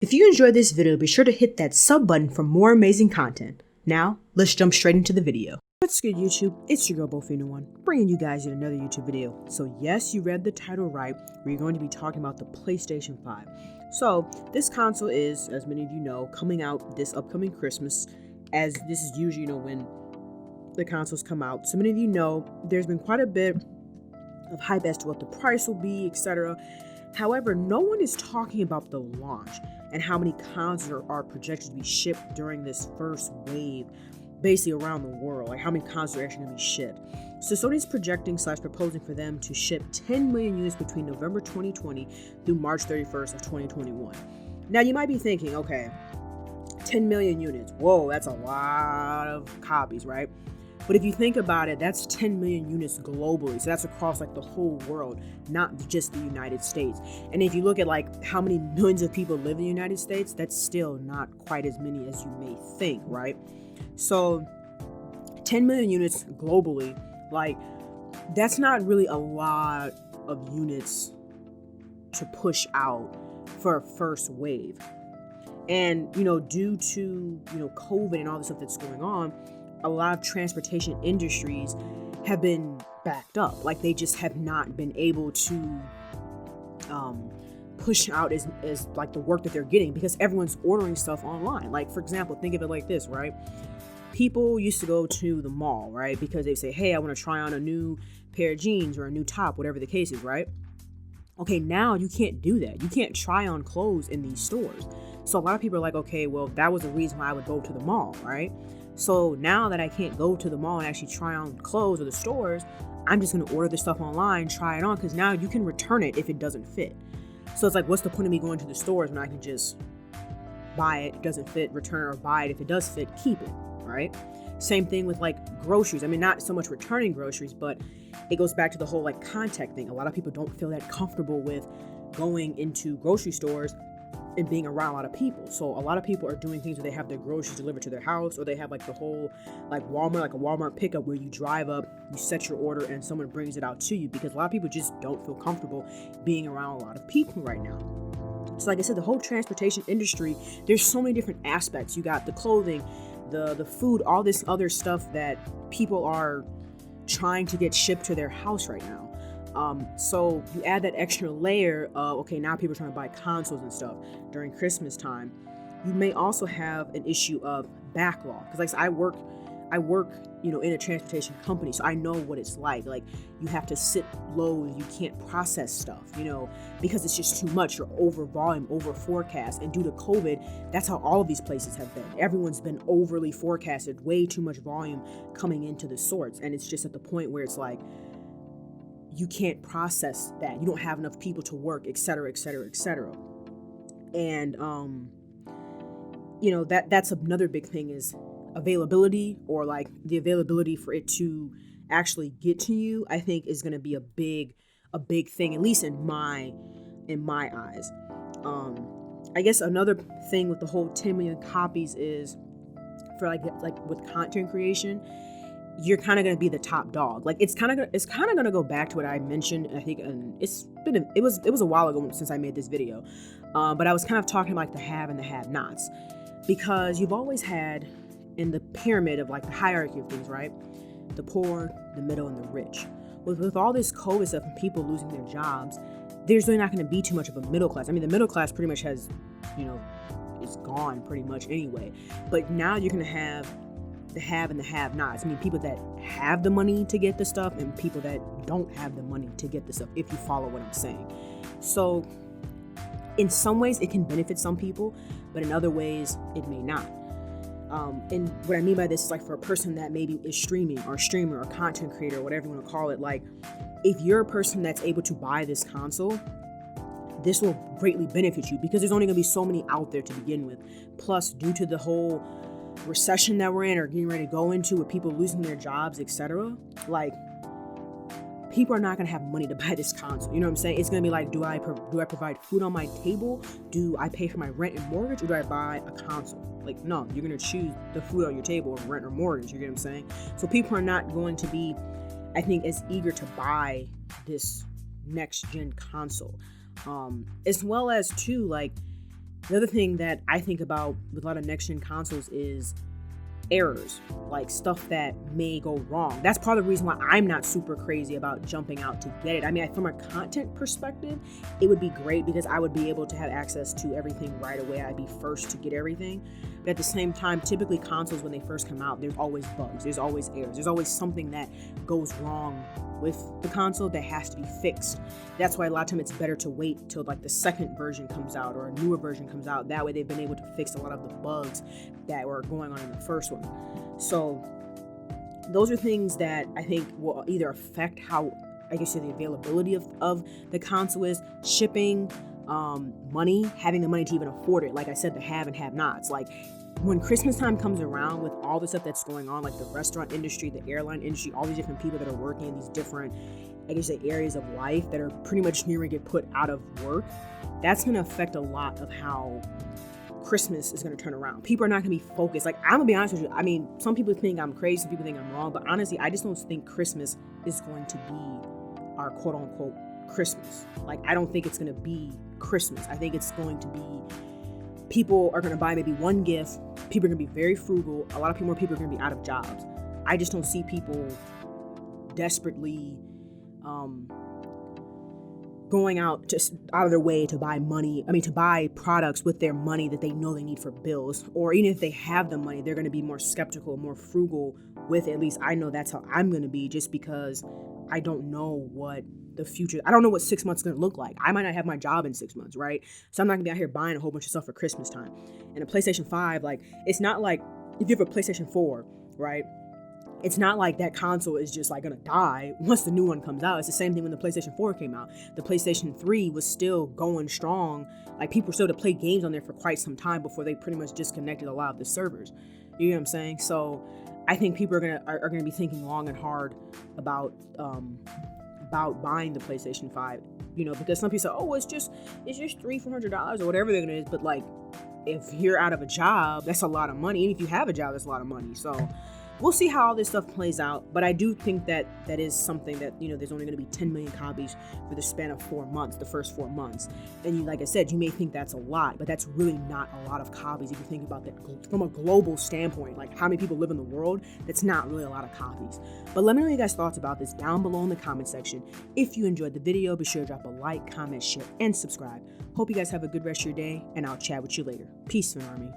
If you enjoyed this video, be sure to hit that sub button for more amazing content. Now, let's jump straight into the video. What's good, YouTube? It's your girl, Bofina1, bringing you guys yet another YouTube video. So yes, you read the title right. We're going to be talking about the PlayStation 5. So this console is, as many of you know, coming out this upcoming Christmas, as this is usually, when the consoles come out. So many of you know, there's been quite a bit of hype as to what the price will be, etc. However, no one is talking about the launch and how many consoles are projected to be shipped during this first wave, basically around the world. Like how many consoles are actually going to be shipped. So Sony's proposing for them to ship 10 million units between November 2020 through March 31st of 2021. Now you might be thinking, okay, 10 million units. Whoa, that's a lot of copies, right? But if you think about it, that's 10 million units globally. So that's across like the whole world, not just the United States. And if you look at like how many millions of people live in the United States, that's still not quite as many as you may think, right? So 10 million units globally, like that's not really a lot of units to push out for a first wave. And, due to, COVID and all the stuff that's going on, a lot of transportation industries have been backed up. Like they just have not been able to push out as like the work that they're getting because everyone's ordering stuff online. Like for example, think of it like this, right? People used to go to the mall, right? Because they say, hey, I want to try on a new pair of jeans or a new top, whatever the case is, right? Okay, now you can't do that. You can't try on clothes in these stores. So a lot of people are like, okay, well, that was the reason why I would go to the mall, right? So now that I can't go to the mall and actually try on clothes or the stores, I'm just going to order the stuff online, try it on, because now you can return it if it doesn't fit. So it's like, what's the point of me going to the stores when I can just buy it, it doesn't fit, return it, or buy it. If it does fit, keep it, right? Same thing with like groceries. I mean, not so much returning groceries, but it goes back to the whole like contact thing. A lot of people don't feel that comfortable with going into grocery stores and being around a lot of people. So a lot of people are doing things where they have their groceries delivered to their house, or they have like the whole like Walmart, like a Walmart pickup where you drive up, you set your order, and someone brings it out to you, because a lot of people just don't feel comfortable being around a lot of people right now. So like I said, the whole transportation industry, there's so many different aspects. You got the clothing, the food, all this other stuff that people are trying to get shipped to their house right now. So you add that extra layer of, okay, now people are trying to buy consoles and stuff during Christmas time. You may also have an issue of backlog. Because like I work, in a transportation company, so I know what it's like. Like you have to sit low, you can't process stuff, because it's just too much. You're over volume, over forecast. And due to COVID, that's how all of these places have been. Everyone's been overly forecasted, way too much volume coming into the sorts. And it's just at the point where it's like, you can't process that. You don't have enough people to work, et cetera, et cetera, et cetera. And, that's another big thing is availability, or like the availability for it to actually get to you, I think is going to be a big thing, at least in my eyes. I guess another thing with the whole 10 million copies is for like with content creation, you're kind of going to be the top dog. Like it's kind of going to go back to what I mentioned. I think it was a while ago since I made this video, but I was kind of talking like the have and the have-nots, because you've always had in the pyramid of like the hierarchy of things, right? The poor, the middle, and the rich. With all this COVID stuff and people losing their jobs, there's really not going to be too much of a middle class. I mean, the middle class pretty much has, is gone pretty much anyway. But now you're going to have the have and the have-nots. I mean, people that have the money to get the stuff and people that don't have the money to get the stuff, if you follow what I'm saying. So in some ways it can benefit some people, but in other ways it may not. And what I mean by this is like for a person that maybe is streaming or a streamer or content creator or whatever you want to call it, like if you're a person that's able to buy this console, this will greatly benefit you, because there's only going to be so many out there to begin with. Plus, due to the whole recession that we're in or getting ready to go into, with people losing their jobs, etc., like people are not going to have money to buy this console. You know what I'm saying? It's going to be like, do I provide food on my table? Do I pay for my rent and mortgage? Or do I buy a console? Like, no, you're going to choose the food on your table or rent or mortgage. You get what I'm saying? So people are not going to be, I think, as eager to buy this next gen console. As well as too, like, The other thing that I think about with a lot of next gen consoles is errors, like stuff that may go wrong. That's part of the reason why I'm not super crazy about jumping out to get it. I mean, from a content perspective, it would be great because I would be able to have access to everything right away. I'd be first to get everything. But at the same time, typically consoles, when they first come out, there's always bugs, there's always errors, there's always something that goes wrong with the console that has to be fixed. That's why a lot of time it's better to wait till like the second version comes out or a newer version comes out. That way they've been able to fix a lot of the bugs that were going on in the first one. So those are things that I think will either affect how, I guess, the availability of the console is, shipping, money, having the money to even afford it. Like I said, the have and have nots. Like when Christmas time comes around with all the stuff that's going on, like the restaurant industry, the airline industry, all these different people that are working in these different, I guess, the areas of life that are pretty much nearing to get put out of work, that's going to affect a lot of how Christmas is going to turn around. People are not going to be focused. Like, I'm going to be honest with you. I mean, some people think I'm crazy, some people think I'm wrong, but honestly, I just don't think Christmas is going to be our quote unquote Christmas. Like, I don't think it's going to be Christmas. I think it's going to be, people are going to buy maybe one gift. People are going to be very frugal. A lot of more people are going to be out of jobs. I just don't see people desperately going out just out of their way to buy to buy products with their money that they know they need for bills. Or even if they have the money, they're going to be more skeptical, more frugal with it. At least I know that's how I'm going to be, just because I don't know what the future, I don't know what 6 months is going to look like. I might not have my job in 6 months, right? So I'm not going to be out here buying a whole bunch of stuff for Christmas time. And a PlayStation 5, like, it's not like if you have a PlayStation 4, right? It's not like that console is just like gonna die once the new one comes out. It's the same thing when the PlayStation 4 came out. The PlayStation 3 was still going strong. Like, people were still to play games on there for quite some time before they pretty much disconnected a lot of the servers. You know what I'm saying? So I think people are gonna be thinking long and hard about buying the PlayStation 5. You know, because some people say, oh, it's just $300-$400 or whatever they're gonna is. But like, if you're out of a job, that's a lot of money. Even if you have a job, that's a lot of money. So we'll see how all this stuff plays out, but I do think that is something that, you know, there's only going to be 10 million copies for the span of 4 months, the first 4 months. And like I said, you may think that's a lot, but that's really not a lot of copies if you think about that from a global standpoint. Like, how many people live in the world? That's not really a lot of copies. But let me know your guys' thoughts about this down below in the comment section. If you enjoyed the video, be sure to drop a like, comment, share, and subscribe. Hope you guys have a good rest of your day, and I'll chat with you later. Peace, Fan Army.